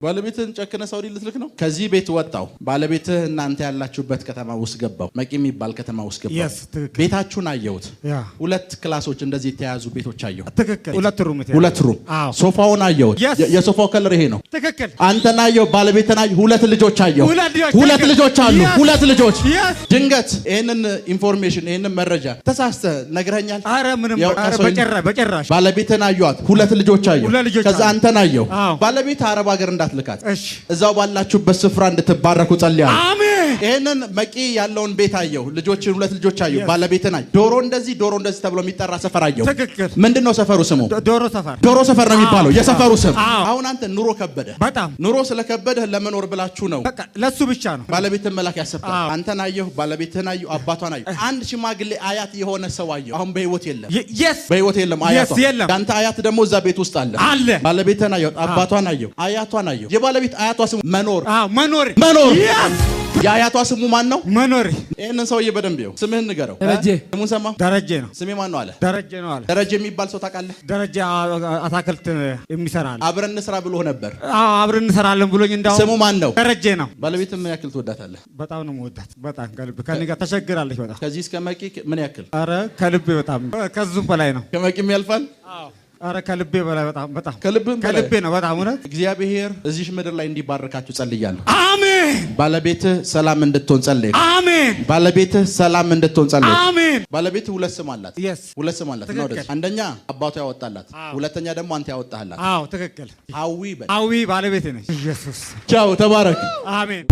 ባለቤትህን ጨክነ ሳውዲ ልትልክ ነው? ከዚህ ቤት ወጣው ባለቤትህ እናንተ ያላችሁበት ከተማ ውስጥ ገባው። መቂ የሚባል ከተማ ውስጥ ገባው። ቤታችሁን አየሁት። ሁለት ክላሶች እንደዚህ የተያዙ ቤቶች አየሁ። ትክክል። ሁለት ሩም። ሶፋውን አየሁት። የሶፋው ከለር ይሄ ነው። ትክክል። አንተና አየሁ፣ ባለቤትህን አየሁ። ሁለት ልጆች አየሁ። ሁለት ልጆች አሉ። ሁለት ልጆች። ድንገት ይሄንን ኢንፎርሜሽን ይሄንን መረጃ ተሳስተህ ነግረኛል? አረ ምንም በጭራሽ። ባለቤትህን አየኋት። ሁለት ልጆች አየሁ። ከዛ አንተን አየሁ። ባለቤትህ አረብ ሀገር እንዳትልካት እዛው ባላችሁበት ስፍራ እንድትባረኩ ጸልያለሁ። አሜን። ይሄንን መቂ ያለውን ቤት አየሁ። ልጆችን ሁለት ልጆች አየሁ። ባለቤትን አየሁ። ዶሮ እንደዚህ ተብሎ የሚጠራ ሰፈር አየሁ። ምንድነው ሰፈሩ ስሙ? ዶሮ ሰፈር ነው የሚባለው የሰፈሩ ስም። አሁን አንተ ኑሮ ከበደ። በጣም ኑሮ ስለከበደ ለመኖር ብላችሁ ነው በቃ ለሱ ብቻ ነው ባለቤትን መላክ ያሰብኩት። አንተን አየሁ፣ ባለቤትን አየሁ፣ አባቷን አየሁ። አንድ ሽማግሌ አያት የሆነ ሰው አየሁ። አሁን በህይወት የለም። በህይወት የለም አያቷ። ያንተ አያት ደግሞ እዛ ቤት ውስጥ አለ። ባለቤትን አየሁ፣ አባቷን አየሁ፣ አያቷን አየሁ። የባለቤት አያቷ ስሙ መኖር። የአያቷ ስሙ ማን ነው? መኖር። ይሄንን ሰውዬ በደንብ ይኸው። ስምህን ንገረው። ደረጀ። ስሙን ሰማህ? ደረጀ ነው። ስሜ ማን ነው አለ? ደረጀ ነው አለ። ደረጀ የሚባል ሰው ታውቃለህ? ደረጀ አታክልት የሚሰራ አለ። አብረን እንስራ ብሎህ ነበር። አብረን እንሰራለን ብሎኝ እንዳው። ስሙ ማን ነው? ደረጀ ነው። ባለቤት ምን ያክል ትወዳታለህ? በጣም ነው የምወዳት። በጣም ከልብ ከኔ ጋር ተሸግራለች በጣም። ከዚህ እስከ መቂ ምን ያክል? አረ ከልቤ በጣም ከዙም በላይ ነው። ከመቂም ያልፋል። አረ ከልቤ በላይ በጣም ከልቤ ነው በጣም እውነት። እግዚአብሔር እዚህ ምድር ላይ እንዲባርካችሁ ጸልያለሁ። አሜን። ባለቤትህ ሰላም እንድትሆን ጸልይ። አሜን። ባለቤትህ ሰላም እንድትሆን ጸልይ። አሜን። ባለቤትህ ሁለት ስም አላት። ሁለት ስም አላት ነው። አንደኛ አባቷ ያወጣላት፣ ሁለተኛ ደግሞ አንተ ያወጣህላት። አዎ ትክክል። አዊ አዊ ባለቤቴ ነች። ኢየሱስ ቻው፣ ተባረክ። አሜን።